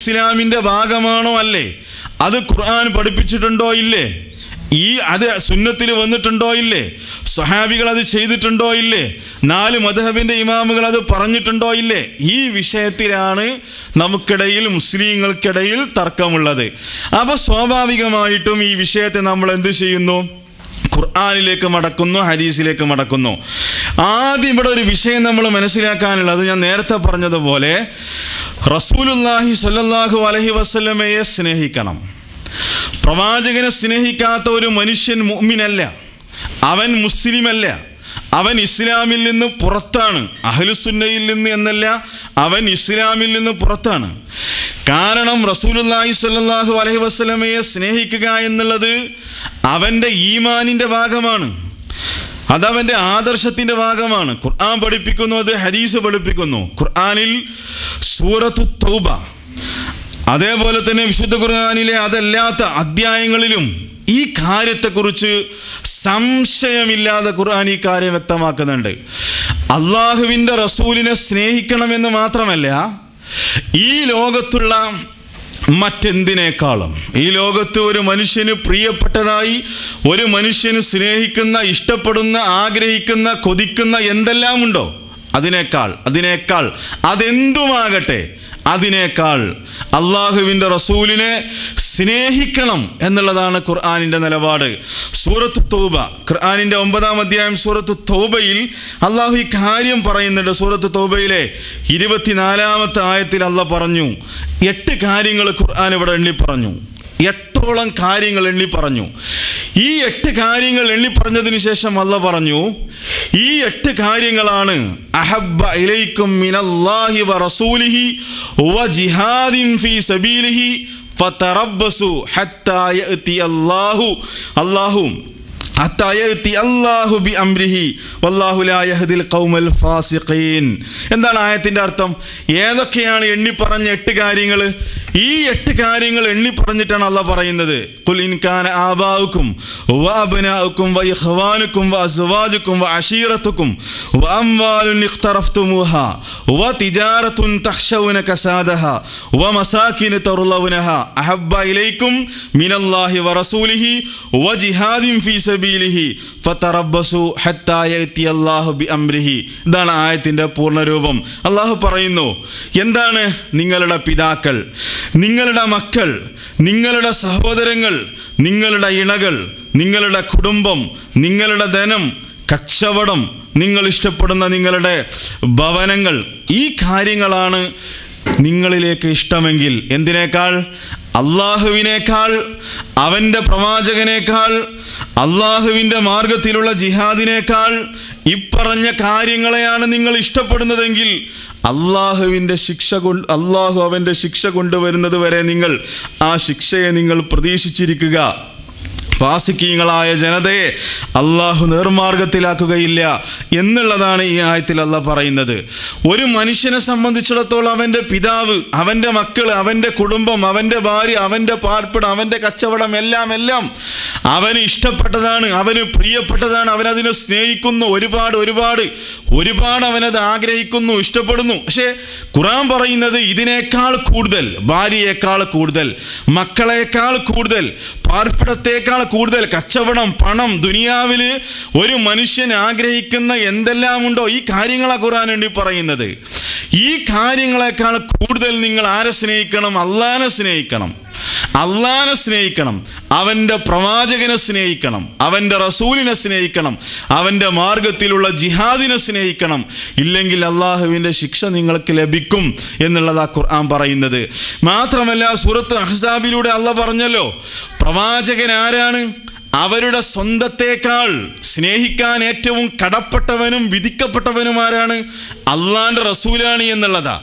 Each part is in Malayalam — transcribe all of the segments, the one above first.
ഇസ്ലാമിൻ്റെ ഭാഗമാണോ അല്ലേ? അത് ഖുർആൻ പഠിപ്പിച്ചിട്ടുണ്ടോ ഇല്ലേ? അത് സുന്നത്തിൽ വന്നിട്ടുണ്ടോ ഇല്ലേ? സ്വഹാബികൾ അത് ചെയ്തിട്ടുണ്ടോ ഇല്ലേ? 4 മദ്ഹബിൻ്റെ ഇമാമുകൾ അത് പറഞ്ഞിട്ടുണ്ടോ ഇല്ലേ? ഈ വിഷയത്തിലാണ് നമുക്കിടയിൽ, മുസ്ലിങ്ങൾക്കിടയിൽ തർക്കമുള്ളത്. അപ്പോൾ സ്വാഭാവികമായിട്ടും ഈ വിഷയത്തെ നമ്മൾ എന്ത് ചെയ്യുന്നു? ഖുർആനിലേക്ക് മടക്കുന്നു, ഹദീസിലേക്ക് മടക്കുന്നു. ആദ്യം ഇവിടെ ഒരു വിഷയം നമ്മൾ മനസ്സിലാക്കാനുള്ളത്, ഞാൻ നേരത്തെ പറഞ്ഞതുപോലെ റസൂലുള്ളാഹി സ്വല്ലല്ലാഹു അലൈഹി വസല്ലമയെ സ്നേഹിക്കണം. പ്രവാചകനെ സ്നേഹിക്കാത്ത ഒരു മനുഷ്യൻ മുഅ്മിനല്ല, അവൻ മുസ്ലിമല്ല, അവൻ ഇസ്ലാമിൽ നിന്ന് പുറത്താണ്. അഹ്ലുസുന്നയിൽ നിന്ന് എന്നല്ല, അവൻ ഇസ്ലാമിൽ നിന്ന് പുറത്താണ്. കാരണം റസൂലുള്ളാഹി സ്വല്ലല്ലാഹു അലൈഹി വസല്ലമയെ സ്നേഹിക്കുക എന്നുള്ളത് അവൻ്റെ ഈമാനിൻ്റെ ഭാഗമാണ്, അതവൻ്റെ ആദർശത്തിൻ്റെ ഭാഗമാണ്. ഖുർആൻ പഠിപ്പിക്കുന്നു, അത് ഹദീസ് പഠിപ്പിക്കുന്നു. ഖുർആനിൽ സൂറത്തു തൗബ, അതേപോലെ തന്നെ വിശുദ്ധ ഖുർആനിലെ അതല്ലാത്ത അധ്യായങ്ങളിലും ഈ കാര്യത്തെക്കുറിച്ച് സംശയമില്ലാതെ ഖുർആൻ ഈ കാര്യം വ്യക്തമാക്കുന്നുണ്ട്. അള്ളാഹുവിൻ്റെ റസൂലിനെ സ്നേഹിക്കണമെന്ന് മാത്രമല്ല, ഈ ലോകത്തുള്ള മറ്റെന്തിനേക്കാളും, ഈ ലോകത്ത് ഒരു മനുഷ്യന് പ്രിയപ്പെട്ടതായി, ഒരു മനുഷ്യന് സ്നേഹിക്കുന്ന, ഇഷ്ടപ്പെടുന്ന, ആഗ്രഹിക്കുന്ന, കൊതിക്കുന്ന എന്തെല്ലാം ഉണ്ടോ അതിനേക്കാൾ അതെന്തുമാകട്ടെ, അതിനേക്കാൾ അള്ളാഹുവിൻ്റെ റസൂലിനെ സ്നേഹിക്കണം എന്നുള്ളതാണ് ഖുർആനിൻ്റെ നിലപാട്. സൂറത്ത് തൗബ, ഖുർആനിൻ്റെ 9-ാം അധ്യായം സൂറത്ത് തൗബയിൽ അള്ളാഹു ഈ കാര്യം പറയുന്നുണ്ട്. സൂറത്ത് തൗബയിലെ 24-ാമത്തെ ആയത്തിൽ അള്ളാഹ് പറഞ്ഞു, 8 കാര്യങ്ങൾ ഖുർആൻ ഇവിടെ എണ്ണി പറഞ്ഞു. 8ഓളം കാര്യങ്ങൾ എണ്ണി പറഞ്ഞു. ഈ 8 കാര്യങ്ങൾ എണ്ണി പറഞ്ഞതിന് ശേഷം അള്ളാഹ് പറഞ്ഞു, ഈ 8 കാര്യങ്ങളാണ് അഹബ്ബ ഇലൈക്കും മിനല്ലാഹി വറസൂലിഹി വജിഹാദിൻ ഫീ സബീലിഹി ഫതറബ്ബസു ഹത്താ യഅതി അല്ലാഹു ബി അംരിഹി വല്ലാഹു ലാ യഹ്ദിൽ ഖൗമൽ ഫാസിഖീൻ. എന്താണ് ആയത്തിൻ്റെ അർത്ഥം? ഏതൊക്കെയാണ് എണ്ണി പറഞ്ഞ 8 കാര്യങ്ങൾ? ഈ 8 കാര്യങ്ങൾ എണ്ണി പറഞ്ഞിട്ടാണ് അള്ളാഹ് പറയുന്നത്. ഖുൽ ഇൻ കാന ആബാഉക്കും വഅബ്നാഉക്കും വഇഖ്വാനുക്കും വഅസ്വാജുക്കും വഅശീറത്തുക്കും വഅംവാലുൻ ഇഖ്തറഫ്തുമൂഹാ വതിജാറത്തുൻ തഖ്ശൗന കസാദഹാ വമസാകിൻ തർലൗനഹാ അഹബ്ബ ഇലൈക്കും മിനല്ലാഹി വറസൂലിഹി വജിഹാദിൻ ഫീ സബീലിഹി ഫതറബ്ബസു ഹത്താ യഅതി അല്ലാഹു ബി അംരിഹി. ഇതാണ് ആയത്തിൻ്റെ പൂർണ്ണരൂപം. അള്ളാഹു പറയുന്നു, എന്താണ് നിങ്ങളുടെ പിതാക്കൾ, നിങ്ങളുടെ മക്കൾ, നിങ്ങളുടെ സഹോദരങ്ങൾ, നിങ്ങളുടെ ഇണകൾ, നിങ്ങളുടെ കുടുംബം, നിങ്ങളുടെ ധനം, കച്ചവടം, നിങ്ങൾ ഇഷ്ടപ്പെടുന്ന നിങ്ങളുടെ ഭവനങ്ങൾ, ഈ കാര്യങ്ങളാണ് നിങ്ങളിലേക്ക് ഇഷ്ടമെങ്കിൽ എന്തിനേക്കാൾ? അള്ളാഹുവിനേക്കാൾ, അവൻ്റെ പ്രവാചകനേക്കാൾ, അള്ളാഹുവിൻ്റെ മാർഗത്തിലുള്ള ജിഹാദിനേക്കാൾ ഇപ്പറഞ്ഞ കാര്യങ്ങളെയാണ് നിങ്ങൾ ഇഷ്ടപ്പെടുന്നതെങ്കിൽ അള്ളാഹുവിൻ്റെ ശിക്ഷ അള്ളാഹു അവൻ്റെ ശിക്ഷ കൊണ്ടുവരുന്നത് വരെ നിങ്ങൾ ആ ശിക്ഷയെ നിങ്ങൾ പ്രതീക്ഷിച്ചിരിക്കുക. ഫാസിഖീങ്ങളായ ജനതയെ അള്ളാഹു നേർമാർഗത്തിലാക്കുകയില്ല എന്നുള്ളതാണ് ഈ ആയത്തിൽ അള്ളാഹ് പറയുന്നത്. ഒരു മനുഷ്യനെ സംബന്ധിച്ചിടത്തോളം അവൻ്റെ പിതാവ്, അവൻ്റെ മക്കൾ, അവൻ്റെ കുടുംബം, അവൻ്റെ ഭാര്യ, അവൻ്റെ പാർപ്പിടം, അവൻ്റെ കച്ചവടം എല്ലാം അവന് ഇഷ്ടപ്പെട്ടതാണ്, അവന് പ്രിയപ്പെട്ടതാണ്, അവനതിനെ സ്നേഹിക്കുന്നു, ഒരുപാട് അവനത് ആഗ്രഹിക്കുന്നു, ഇഷ്ടപ്പെടുന്നു. പക്ഷേ ഖുർആൻ പറയുന്നത് ഇതിനേക്കാൾ കൂടുതൽ, ഭാര്യയേക്കാൾ കൂടുതൽ, മക്കളേക്കാൾ കൂടുതൽ, പാർപ്പിടത്തേക്കാൾ കൂടുതൽ, കച്ചവടം, പണം, ദുനിയാവിൽ ഒരു മനുഷ്യൻ ആഗ്രഹിക്കുന്ന എന്തെല്ലാം ഉണ്ടോ ഈ കാര്യങ്ങളാണ് ഖുർആൻ വേണ്ടി പറയുന്നത്. ഈ കാര്യങ്ങളെക്കാൾ കൂടുതൽ നിങ്ങൾ ആരെ സ്നേഹിക്കണം? അള്ളാനെ സ്നേഹിക്കണം, അവൻ്റെ പ്രവാചകനെ സ്നേഹിക്കണം, അവൻ്റെ റസൂലിനെ സ്നേഹിക്കണം, അവൻ്റെ മാർഗത്തിലുള്ള ജിഹാദിനെ സ്നേഹിക്കണം. ഇല്ലെങ്കിൽ അള്ളാഹുവിൻ്റെ ശിക്ഷ നിങ്ങൾക്ക് ലഭിക്കും എന്നുള്ളതാണ് ഖുർആൻ പറയുന്നത്. മാത്രമല്ല സൂറത്ത് അഹ്സാബിലൂടെ അള്ളാഹ് പറഞ്ഞല്ലോ, പ്രവാചകൻ ആരാണ്? അവരുടെ സ്വന്തത്തേക്കാൾ സ്നേഹിക്കാൻ ഏറ്റവും കടപ്പെട്ടവനും വിധിക്കപ്പെട്ടവനും ആരാണ്? അള്ളാന്റെ റസൂലാണ് എന്നുള്ളതാ.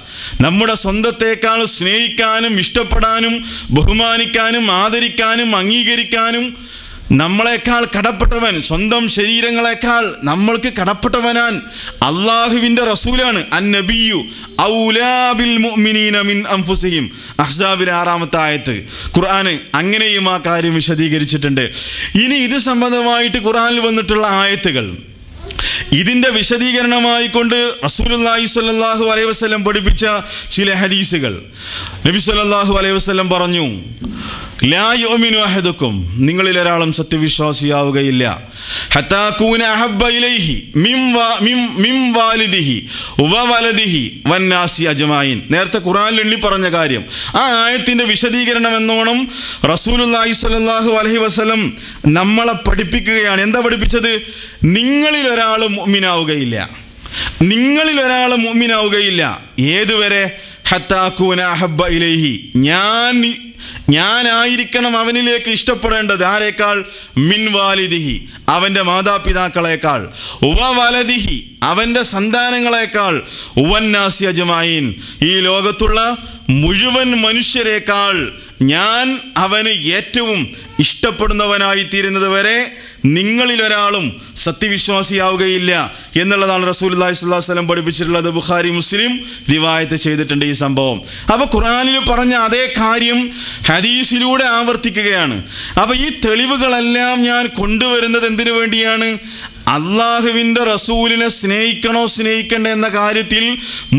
നമ്മുടെ സ്വന്തത്തേക്കാൾ സ്നേഹിക്കാനും ഇഷ്ടപ്പെടാനും ബഹുമാനിക്കാനും ആദരിക്കാനും അംഗീകരിക്കാനും നമ്മളെക്കാൾ കടപ്പെട്ടവൻ, സ്വന്തം ശരീരങ്ങളെക്കാൾ നമ്മൾക്ക് കടപ്പെട്ടവനാൻ അള്ളാഹുവിൻ്റെ റസൂലാണ്. അന്നബിയു ഔലാ ബിൽ മുഅ്മിനീന മിൻ അൻഫുസിഹിം. അഹ്സാബിലെ 6-ാമത്തെ ആയത്ത് ഖുർആൻ അങ്ങനെയും ആ കാര്യം വിശദീകരിച്ചിട്ടുണ്ട്. ഇനി ഇത് സംബന്ധമായിട്ട് ഖുർആനിൽ വന്നിട്ടുള്ള ആയത്തുകൾ, ഇതിൻ്റെ വിശദീകരണമായിക്കൊണ്ട് റസൂലുള്ളാഹി സ്വല്ലല്ലാഹു അലൈഹി വസല്ലം പഠിപ്പിച്ച ചില ഹദീസുകൾ. നബി സ്വല്ലല്ലാഹു അലൈഹി വസല്ലം പറഞ്ഞു, ലാ യുഅ്മിനു അഹദുക്കും, നിങ്ങളിൽ ഒരാളും സത്യവിശ്വാസിയാവുകയില്ല, ഹത്താ കൂന അഹബ്ബ ഇലൈഹി മിൻ വാലിദിഹി വവലദിഹി വന്നാസി അജ്മഈൻ. നേരത്തെ ഖുർആനിൽ എണ്ണി പറഞ്ഞ കാര്യം, ആ ആയത്തിന്റെ വിശദീകരണം എന്നോണം റസൂലുള്ളാഹി സ്വല്ലല്ലാഹു അലൈഹി വസല്ലം നമ്മളെ പഠിപ്പിക്കുകയാണ്. എന്താ പഠിപ്പിച്ചത്? നിങ്ങളിൽ ഒരാളും മുഅ്മിനാവുകയില്ല, നിങ്ങളിൽ ഒരാളും മുഅ്മിനാവുകയില്ല. ഏതുവരെ? ഹത്താ കൂന അഹബ്ബ ഇലൈഹി, ഞാനായിരിക്കണം അവനിലേക്ക് ഇഷ്ടപ്പെടേണ്ടത്. ആരേക്കാൾ? മിൻ വാലിദിഹി, അവൻ്റെ മാതാപിതാക്കളെക്കാൾ, വവലദിഹി, അവൻ്റെ സന്താനങ്ങളെക്കാൾ, വന്നാസി അജ്മഈൻ, ഈ ലോകത്തുള്ള മുഴുവൻ മനുഷ്യരെക്കാൾ ഞാൻ അവന് ഏറ്റവും ഇഷ്ടപ്പെടുന്നവനായി തീരുന്നത് വരെ നിങ്ങളിൽ ഒരാളും സത്യവിശ്വാസിയാവുകയില്ല എന്നുള്ളതാണ് റസൂലുള്ളാഹി സ്വല്ലല്ലാഹു അലൈഹി വസല്ലം പഠിപ്പിച്ചിട്ടുള്ളത്. ബുഖാരി മുസ്ലിം റിവായത്ത് ചെയ്തിട്ടുണ്ട് ഈ സംഭവം. അപ്പോൾ ഖുർആനിൽ പറഞ്ഞ അതേ കാര്യം ഹദീസിലൂടെ ആവർത്തിക്കുകയാണ്. അപ്പോൾ ഈ തെളിവുകളെല്ലാം ഞാൻ കൊണ്ടുവരുന്നത് എന്തിനു വേണ്ടിയാണ്? അള്ളാഹുവിൻ്റെ റസൂലിനെ സ്നേഹിക്കണോ സ്നേഹിക്കണ്ടേ എന്ന കാര്യത്തിൽ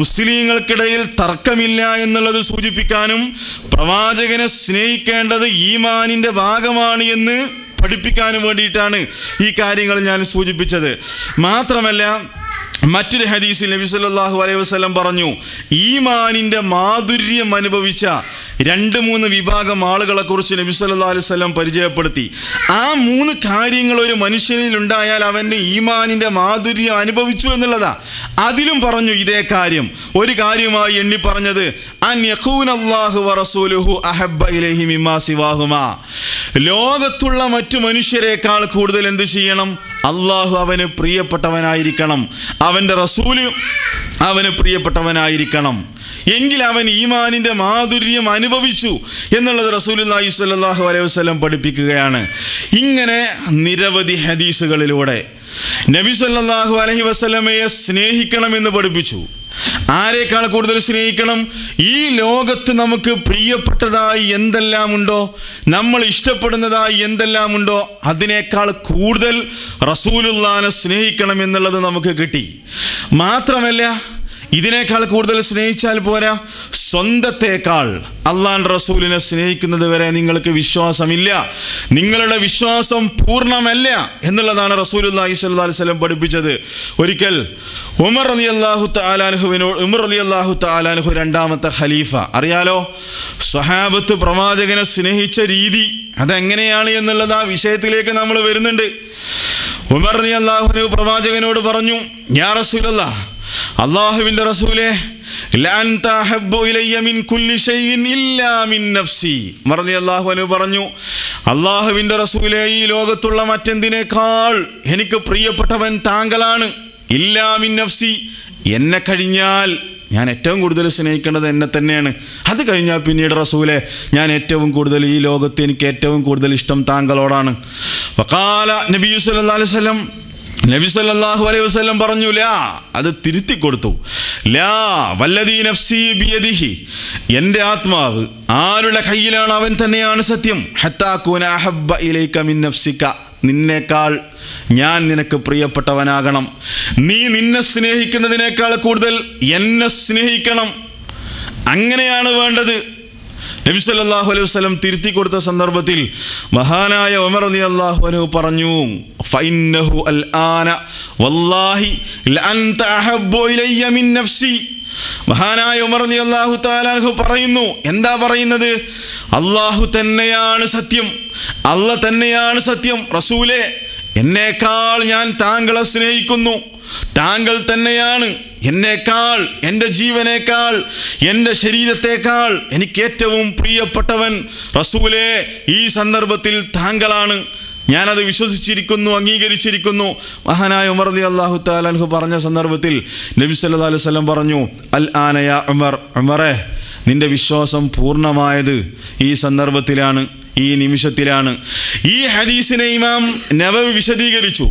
മുസ്ലിങ്ങൾക്കിടയിൽ തർക്കമില്ല എന്നുള്ളത് സൂചിപ്പിക്കാനും, പ്രവാചകനെ സ്നേഹിക്കേണ്ടത് ഈമാനിൻ്റെ ഭാഗമാണ് എന്ന് പഠിപ്പിക്കാനും വേണ്ടിയിട്ടാണ് ഈ കാര്യങ്ങൾ ഞാൻ സൂചിപ്പിച്ചത്. മാത്രമല്ല, മറ്റൊരു ഹദീസിൽ നബി സല്ലല്ലാഹു അലൈഹി വസല്ലം പറഞ്ഞു, ഈമാനിൻ്റെ മാധുര്യം അനുഭവിച്ച 2-3 വിഭാഗം ആളുകളെ കുറിച്ച് നബി സല്ലല്ലാഹു അലൈഹി വസല്ലം പരിചയപ്പെടുത്തി. ആ 3 കാര്യങ്ങൾ ഒരു മനുഷ്യനിൽ ഉണ്ടായാൽ അവൻ്റെ ഈമാനിൻ്റെ മാധുര്യം അനുഭവിച്ചു എന്നുള്ളതാ. അതിലും പറഞ്ഞു ഇതേ കാര്യം. ഒരു കാര്യമായി എണ്ണി പറഞ്ഞത്, അൻ യഖൂനല്ലാഹു വറസൂലുഹു അഹബ്ബ ഇലൈഹി മിമ്മാ സിവാഹുമാ, ലോകത്തുള്ള മറ്റു മനുഷ്യരെക്കാൾ കൂടുതൽ എന്ത് ചെയ്യണം? അള്ളാഹു അവന് പ്രിയപ്പെട്ടവനായിരിക്കണം, അവൻ്റെ റസൂല് അവന് പ്രിയപ്പെട്ടവനായിരിക്കണം. എങ്കിൽ അവൻ ഈമാനിൻ്റെ മാധുര്യം അനുഭവിച്ചു എന്നുള്ളത് റസൂലുള്ളാഹി സ്വല്ലല്ലാഹു അലൈഹി വസല്ലം പഠിപ്പിക്കുകയാണ്. ഇങ്ങനെ നിരവധി ഹദീസുകളിലൂടെ നബി സല്ലല്ലാഹു അലൈഹി വസല്ലമയെ സ്നേഹിക്കണമെന്ന് പഠിപ്പിച്ചു. ആരെക്കാൾ കൂടുതൽ സ്നേഹിക്കണം? ഈ ലോകത്ത് നമുക്ക് പ്രിയപ്പെട്ടതായി എന്തെല്ലാം ഉണ്ടോ, നമ്മൾ ഇഷ്ടപ്പെടുന്നതായി എന്തെല്ലാം ഉണ്ടോ, അതിനേക്കാൾ കൂടുതൽ റസൂലുള്ളാഹിനെ സ്നേഹിക്കണം എന്നുള്ളത് നമുക്ക് കിട്ടി. മാത്രമല്ല, ഇതിനേക്കാൾ കൂടുതൽ സ്നേഹിച്ചാൽ പോരാ, സ്വന്തത്തേക്കാൾ അള്ളാഹുവിൻ്റെ റസൂലിനെ സ്നേഹിക്കുന്നത് വരെ നിങ്ങൾക്ക് വിശ്വാസമില്ല, നിങ്ങളുടെ വിശ്വാസം പൂർണ്ണമല്ല എന്നുള്ളതാണ് റസൂലുള്ളാഹി സ്വല്ലല്ലാഹു അലൈഹി വസല്ലം പഠിപ്പിച്ചത്. ഒരിക്കൽ ഉമർ റളിയല്ലാഹു തആല അൻഹു രണ്ടാമത്തെ ഖലീഫ, അറിയാലോ സ്വഹാബത്ത് പ്രവാചകനെ സ്നേഹിച്ച രീതി അതെങ്ങനെയാണ് എന്നുള്ളത് ആ വിഷയത്തിലേക്ക് നമ്മൾ വരുന്നുണ്ട്. ഉമർ റളിയല്ലാഹു അൻഹു പ്രവാചകനോട് പറഞ്ഞു, യാ റസൂലല്ലാഹ്, അള്ളാഹുവിൻ്റെ റസൂലേ, ലഅൻത അഹബ്ബു ഇലയ്യ മിൻ കുല്ലി ഷൈഇൻ ഇല്ലാ മിൻ നഫ്സി. ഉമർ റളിയല്ലാഹു അൻഹു പറഞ്ഞു, അള്ളാഹുവിൻ്റെ റസൂലേ, ഈ ലോകത്തുള്ള മറ്റെന്തിനേക്കാൾ എനിക്ക് പ്രിയപ്പെട്ടവൻ താങ്കളാണ്. ഇല്ലാ മിൻ നഫ്സി, എന്നെ കഴിഞ്ഞാൽ ഞാൻ ഏറ്റവും കൂടുതൽ സ്നേഹിക്കേണ്ടത് എന്നെ തന്നെയാണ്. അത് കഴിഞ്ഞാൽ പിന്നീട് റസൂലെ, ഞാൻ ഏറ്റവും കൂടുതൽ ഈ ലോകത്ത് എനിക്ക് ഏറ്റവും കൂടുതൽ ഇഷ്ടം താങ്കളോടാണ്. വഖാല നബി സല്ലല്ലാഹു അലൈഹി വസല്ലം, നബി സല്ലല്ലാഹു അലൈഹി വസല്ലം പറഞ്ഞു, ലാ, അത് തിരുത്തി കൊടുത്തു. ലാ വല്ലദീ നഫ്സി ബിയദിഹി, എൻ്റെ ആത്മാവ് ആരുടെ കയ്യിലാണ് അവൻ തന്നെയാണ് സത്യം. ഹത്താ കൂന അഹബ്ബ ഇലൈക മിൻ നഫ്സിക, നിന്നേക്കാൾ ഞാൻ നിനക്ക് പ്രിയപ്പെട്ടവനാകണം. നീ നിന്നെ സ്നേഹിക്കുന്നതിനേക്കാൾ കൂടുതൽ എന്നെ സ്നേഹിക്കണം. അങ്ങനെയാണ് വേണ്ടത്. നബി സല്ലല്ലാഹു അലൈഹി വസല്ലം തിരുത്തി കൊടുത്ത സന്ദർഭത്തിൽ മഹാനായ ഉമർ റളിയല്ലാഹു അൻഹു പറഞ്ഞു, ഫഇന്നഹു അൽആന വല്ലാഹി ലഅൻത അഹബ്ബു ഇലയ്യ മിൻ നഫ്സി. മഹാനായ ഉമർ റളിയല്ലാഹു തആല അൻഹു പറയുന്നു, എന്താ പറയുന്നത്? അല്ലാഹു തന്നെയാണ് സത്യം, അല്ലാഹു തന്നെയാണ് സത്യം. റസൂലേ, എന്നേക്കാൾ ഞാൻ താങ്കളെ സ്നേഹിക്കുന്നു. താങ്കൾ തന്നെയാണ് എന്നേക്കാൾ, എൻ്റെ ജീവനേക്കാൾ, എൻ്റെ ശരീരത്തേക്കാൾ എനിക്ക് ഏറ്റവും പ്രിയപ്പെട്ടവൻ. റസൂലേ, ഈ സന്ദർഭത്തിൽ താങ്കളാണ്. ഞാനത് വിശ്വസിച്ചിരിക്കുന്നു, അംഗീകരിച്ചിരിക്കുന്നു. മഹാനായ ഉമർ റളിയല്ലാഹു തആല അൻഹു പറഞ്ഞ സന്ദർഭത്തിൽ നബി സല്ലല്ലാഹു അലൈഹി വസല്ലം പറഞ്ഞു, അൽ ആന യാ ഉമർ, ഉമറേ, നിന്റെ വിശ്വാസം പൂർണ്ണമായത് ഈ സന്ദർഭത്തിലാണ്, ഈ നിമിഷത്തിലാണ്. ഈ ഹദീസിനെ ഇമാം നവവി വിശദീകരിച്ചു.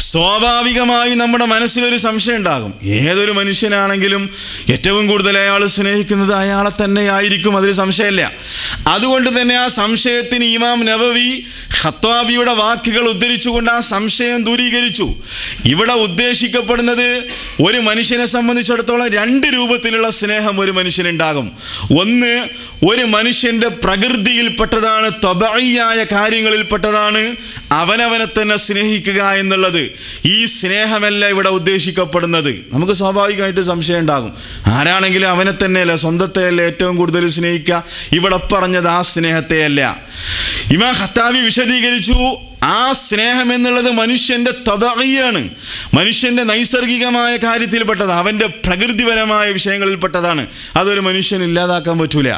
സ്വാഭാവികമായി നമ്മുടെ മനസ്സിലൊരു സംശയം ഉണ്ടാകും. ഏതൊരു മനുഷ്യനാണെങ്കിലും ഏറ്റവും കൂടുതൽ അയാൾ സ്നേഹിക്കുന്നത് അയാളെ തന്നെ ആയിരിക്കും, അതിൽ സംശയമില്ല. അതുകൊണ്ട് തന്നെ ആ സംശയത്തിന് ഇമാം നവവി ഖത്താബിയുടെ വാക്കുകൾ ഉദ്ധരിച്ചുകൊണ്ട് ആ സംശയം ദൂരീകരിച്ചു. ഇവിടെ ഉദ്ദേശിക്കപ്പെടുന്നത് ഒരു മനുഷ്യനെ സംബന്ധിച്ചിടത്തോളം രണ്ട് രൂപത്തിലുള്ള സ്നേഹം ഒരു മനുഷ്യനുണ്ടാകും. ഒന്ന്, ഒരു മനുഷ്യൻ്റെ പ്രകൃതിയിൽപ്പെട്ടതാണ്, തബഈയായ കാര്യങ്ങളിൽപ്പെട്ടതാണ് അവനവനെ തന്നെ സ്നേഹിക്കുക എന്നുള്ളത്. ഈ സ്നേഹമല്ല ഇവിടെ ഉദ്ദേശിക്കപ്പെടുന്നത്. നമുക്ക് സ്വാഭാവികമായിട്ട് സംശയം ഉണ്ടാകും, ആരാണെങ്കിലും അവനെ തന്നെയല്ല, സ്വന്തത്തെയല്ല ഏറ്റവും കൂടുതൽ സ്നേഹിക്കുക. ഇവിടെ പറഞ്ഞത് ആ സ്നേഹത്തെയല്ല. ഇമാം ഖത്താബി വിശദീകരിച്ചു, ആ സ്നേഹം എന്നുള്ളത് മനുഷ്യൻ്റെ തബഈയാണ്, മനുഷ്യൻ്റെ നൈസർഗികമായ കാര്യത്തിൽപ്പെട്ടതാണ്, അവൻ്റെ പ്രകൃതിപരമായ വിഷയങ്ങളിൽപ്പെട്ടതാണ്. അതൊരു മനുഷ്യൻ ഇല്ലാതാക്കാൻ പറ്റൂല.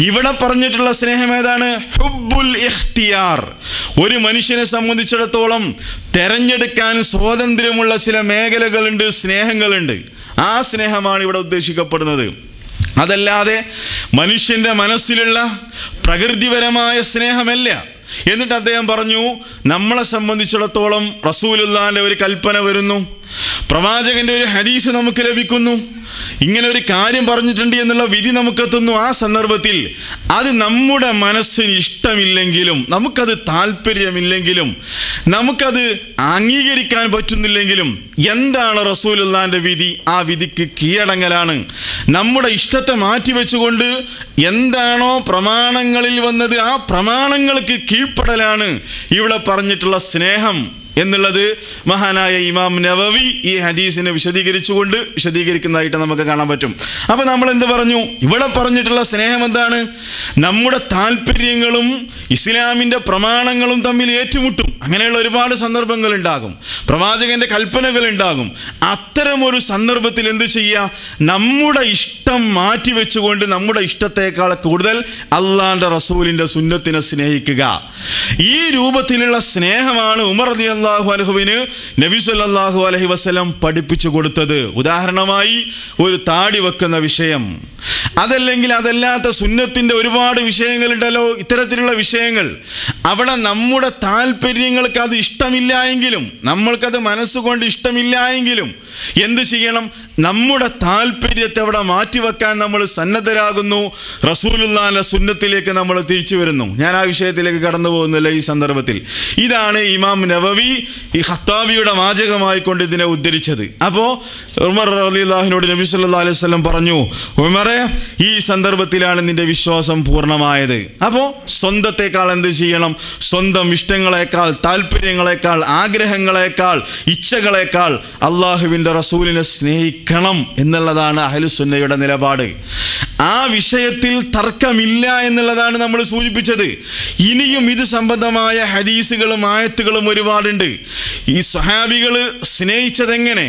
ഇവിടെ പറഞ്ഞിട്ടുള്ള സ്നേഹം ഏതാണ്? ഹുബ്ബുൽ ഇഖ്തിയാർ. ഒരു മനുഷ്യനെ സംബന്ധിച്ചിടത്തോളം തെരഞ്ഞെടുക്കാൻ സ്വാതന്ത്ര്യമുള്ള ചില മേഖലകളുണ്ട്, സ്നേഹങ്ങളുണ്ട്. ആ സ്നേഹമാണ് ഇവിടെ ഉദ്ദേശിക്കപ്പെടുന്നത്. അതല്ലാതെ മനുഷ്യൻ്റെ മനസ്സിലുള്ള പ്രകൃതിപരമായ സ്നേഹമല്ല. എന്നിട്ട് അദ്ദേഹം പറഞ്ഞു, നമ്മളെ സംബന്ധിച്ചിടത്തോളം റസൂലുള്ളാഹിന്റെ ഒരു കൽപ്പന വരുന്നു, പ്രവാചകന്റെ ഒരു ഹദീസ് നമുക്ക് ലഭിക്കുന്നു, ഇങ്ങനെ ഒരു കാര്യം പറഞ്ഞിട്ടുണ്ട് എന്നുള്ള വിധി നമുക്കെത്തുന്നു. ആ സന്ദർഭത്തിൽ അത് നമ്മുടെ മനസ്സിന് ഇഷ്ടമില്ലെങ്കിലും, നമുക്കത് താല്പര്യമില്ലെങ്കിലും, നമുക്കത് അംഗീകരിക്കാൻ പറ്റുന്നില്ലെങ്കിലും, എന്താണ് റസൂലുള്ളാഹിന്റെ വിധി? ആ വിധിക്ക് കീഴടങ്ങലാണ്. നമ്മുടെ ഇഷ്ടത്തെ മാറ്റിവെച്ചുകൊണ്ട് എന്താണോ പ്രമാണങ്ങളിൽ വന്നത് ആ പ്രമാണങ്ങൾക്ക് കീഴ്പ്പെടലാണ് ഇവിടെ പറഞ്ഞിട്ടുള്ള സ്നേഹം എന്നുള്ളത് മഹാനായ ഇമാം നവവി ഈ ഹദീസിനെ വിശദീകരിക്കുന്നതായിട്ട് നമുക്ക് കാണാൻ പറ്റും. അപ്പോൾ നമ്മൾ എന്ത് പറഞ്ഞു? ഇവിടെ പറഞ്ഞിട്ടുള്ള സ്നേഹം എന്താണ്? നമ്മുടെ താല്പര്യങ്ങളും ഇസ്ലാമിൻ്റെ പ്രമാണങ്ങളും തമ്മിൽ ഏറ്റുമുട്ടും. അങ്ങനെയുള്ള ഒരുപാട് സന്ദർഭങ്ങൾ ഉണ്ടാകും, പ്രവാചകന്റെ കൽപ്പനകൾ ഉണ്ടാകും. അത്തരമൊരു സന്ദർഭത്തിൽ എന്ത് ചെയ്യുക? നമ്മുടെ ഇഷ്ടം മാറ്റിവെച്ചുകൊണ്ട് നമ്മുടെ ഇഷ്ടത്തെക്കാൾ കൂടുതൽ അള്ളാന്റെ റസൂലിന്റെ സുന്നത്തിനെ സ്നേഹിക്കുക. ഈ രൂപത്തിലുള്ള സ്നേഹമാണ് ഉമർ റളിയല്ലാഹു അൻഹുവിന് നബി സല്ലല്ലാഹു അലൈഹി വസല്ലം പഠിപ്പിച്ചു കൊടുത്തത്. ഉദാഹരണമായി ഒരു താടി വെക്കുന്ന വിഷയം, അതല്ലെങ്കിൽ അതല്ലാത്ത സുന്നത്തിന്റെ ഒരുപാട് വിഷയങ്ങളുണ്ടല്ലോ, ഇത്തരത്തിലുള്ള വിഷയങ്ങൾ. അവിടെ നമ്മുടെ താല്പര്യങ്ങൾക്ക് അത് ഇഷ്ടമില്ല എങ്കിലും, നമ്മൾക്കത് മനസ്സുകൊണ്ട് ഇഷ്ടമില്ല എങ്കിലും എന്ത് ചെയ്യണം? നമ്മുടെ താല്പര്യത്തെ അവിടെ മാറ്റിവെക്കാൻ നമ്മൾ സന്നദ്ധരാകുന്നു. റസൂലുള്ളാഹിന്റെ സുന്നത്തിലേക്ക് നമ്മൾ തിരിച്ചു വരുന്നു. ഞാൻ ആ വിഷയത്തിലേക്ക് കടന്നു പോകുന്നില്ല ഈ സന്ദർഭത്തിൽ. ഇതാണ് ഇമാം നവവി ഈ ഖത്താബിയുടെ വാചകമായി കൊണ്ട് ഇതിനെ ഉദ്ധരിച്ചത്. അപ്പോൾ ഉമർ റളിയല്ലാഹുവിനോട് നബി സല്ലല്ലാഹു അലൈഹി വസല്ലം പറഞ്ഞു, ഉമറേ, ഈ സന്ദർഭത്തിലാണ് നിന്റെ വിശ്വാസം പൂർണ്ണമായത്. അപ്പോൾ സ്വന്തത്തെക്കാൾ എന്ത് ചെയ്യണം? സ്വന്തം ഇഷ്ടങ്ങളെക്കാൾ, താല്പര്യങ്ങളെക്കാൾ, ആഗ്രഹങ്ങളെക്കാൾ, ഇച്ഛകളെക്കാൾ അള്ളാഹുവിൻ്റെ റസൂലിനെ സ്നേഹിക്കണം എന്നുള്ളതാണ് അഹ്ലുസുന്നയുടെ നിലപാട്. ആ വിഷയത്തിൽ തർക്കമില്ല എന്നുള്ളതാണ് നമ്മൾ സൂചിപ്പിച്ചത്. ഇനിയും ഇത് സംബന്ധമായ ഹദീസുകളും ആയത്തുകളും ഒരുപാടുണ്ട്. ഈ സ്വഹാബികൾ സ്നേഹിച്ചതെങ്ങനെ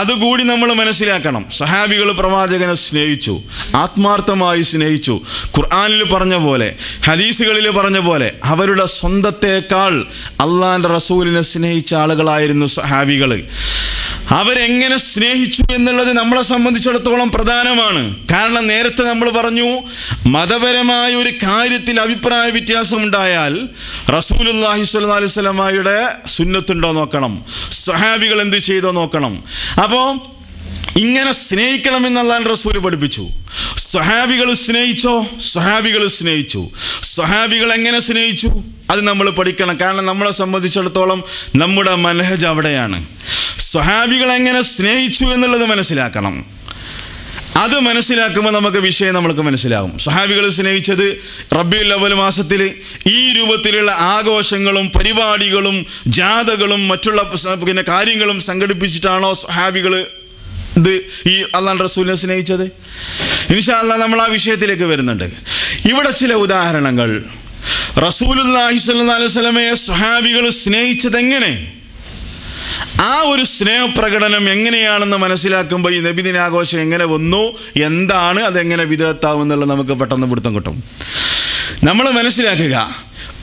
അതുകൂടി നമ്മൾ മനസ്സിലാക്കണം. സ്വഹാബികൾ പ്രവാചകനെ സ്നേഹിച്ചു, ആത്മാർത്ഥമായി സ്നേഹിച്ചു. ഖുർആനിൽ പറഞ്ഞ പോലെ, ഹദീസുകളിൽ പറഞ്ഞ പോലെ അവരുടെ സ്വന്തത്തേക്കാൾ അള്ളാന്റെ റസൂലിനെ സ്നേഹിച്ച ആളുകളായിരുന്നു സ്വഹാബികൾ. അവരെങ്ങനെ സ്നേഹിച്ചു എന്നുള്ളത് നമ്മളെ സംബന്ധിച്ചിടത്തോളം പ്രധാനമാണ്. കാരണം നേരത്തെ നമ്മൾ പറഞ്ഞു, മതപരമായ ഒരു കാര്യത്തിൽ അഭിപ്രായ വ്യത്യാസം ഉണ്ടായാൽ റസൂലുള്ളാഹി സ്വല്ലല്ലാഹു അലൈഹി വസല്ലമയുടെ സുന്നത്തുണ്ടോ നോക്കണം, സ്വഹാബികൾ എന്ത് ചെയ്തോ നോക്കണം. അപ്പോൾ ഇങ്ങനെ സ്നേഹിക്കണമെന്ന് അല്ലാഹുവിന്റെ റസൂൽ പഠിപ്പിച്ചു. സ്വഹാബികൾ സ്നേഹിച്ചോ? സ്വഹാബികൾ സ്നേഹിച്ചു. സ്വഹാബികൾ എങ്ങനെ സ്നേഹിച്ചു അത് നമ്മൾ പഠിക്കണം. കാരണം നമ്മളെ സംബന്ധിച്ചിടത്തോളം നമ്മുടെ മനഹജ് അവിടെയാണ്. സ്വഹാബികൾ എങ്ങനെ സ്നേഹിച്ചു എന്നുള്ളത് മനസ്സിലാക്കണം. അത് മനസ്സിലാക്കുമ്പോൾ നമുക്ക് വിഷയം നമ്മൾക്ക് മനസ്സിലാകും. സ്വഹാബികൾ സ്നേഹിച്ചത് റബീഉൽ അവ്വൽ മാസത്തിൽ ഈ രൂപത്തിലുള്ള ആഘോഷങ്ങളും പരിപാടികളും ജാഥകളും മറ്റുള്ള കാര്യങ്ങളും സംഘടിപ്പിച്ചിട്ടാണോ സ്വഹാബികൾ ഈ അല്ലാഹുവിന്റെ റസൂലിനെ സ്നേഹിച്ചത്? ഇൻഷാ അല്ലാഹ് നമ്മൾ ആ വിഷയത്തിലേക്ക് വരുന്നുണ്ട്. ഇവിടെ ചില ഉദാഹരണങ്ങൾ. റസൂലുള്ളാഹി സ്വല്ലല്ലാഹു അലൈഹി വസല്ലമയെ സ്വഹാബികൾ സ്നേഹിച്ചത് എങ്ങനെ, ആ ഒരു സ്നേഹപ്രകടനം എങ്ങനെയാണെന്ന് മനസ്സിലാക്കുമ്പോൾ ഈ നബിദിനാഘോഷം എങ്ങനെ വന്നു, എന്താണ്, അതെങ്ങനെ വിദഗ്ധാവുമെന്നുള്ളത് നമുക്ക് പെട്ടെന്ന് പിടുത്തം കിട്ടും. നമ്മൾ മനസ്സിലാക്കുക,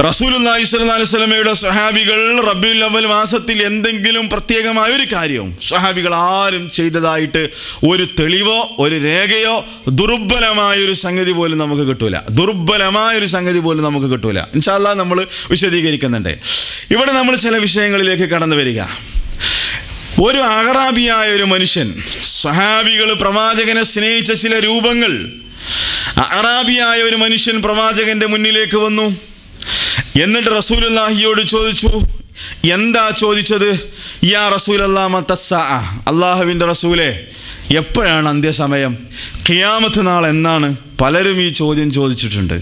റസൂലുള്ളാഹി സ്വല്ലല്ലാഹു അലൈഹി വസല്ലമയുടെ സ്വഹാബികൾ റബീഉൽ അവ്വൽ മാസത്തിൽ എന്തെങ്കിലും പ്രത്യേകമായ ഒരു കാര്യവും സ്വഹാബികൾ ആരും ചെയ്തതായിട്ട് ഒരു തെളിവോ ഒരു രേഖയോ ദുർബലമായൊരു സംഗതി പോലും നമുക്ക് കിട്ടൂല. ദുർബലമായൊരു സംഗതി പോലും നമുക്ക് കിട്ടൂല. ഇൻഷാ അല്ലാഹ് നമ്മൾ വിശദീകരിക്കുന്നുണ്ട്. ഇവിടെ നമ്മൾ ചില വിഷയങ്ങളിലേക്ക് കടന്നു വരിക. ഒരു അഅറാബിയായ ഒരു മനുഷ്യൻ, സ്വഹാബികൾ പ്രവാചകനെ സ്നേഹിച്ച ചില രൂപങ്ങൾ, അറാബിയായ ഒരു മനുഷ്യൻ പ്രവാചകന്റെ മുന്നിലേക്ക് വന്നു. എന്നിട്ട് റസൂലുള്ളാഹിയോട് ചോദിച്ചു. എന്താ ചോദിച്ചത്? യാ റസൂലല്ലാ മതസ്സാ, അള്ളാഹുവിൻ്റെ റസൂലേ, എപ്പോഴാണ് അന്ത്യസമയം? ഖിയാമത്ത് നാൾ എന്നാണ്? പലരും ഈ ചോദ്യം ചോദിച്ചിട്ടുണ്ട്.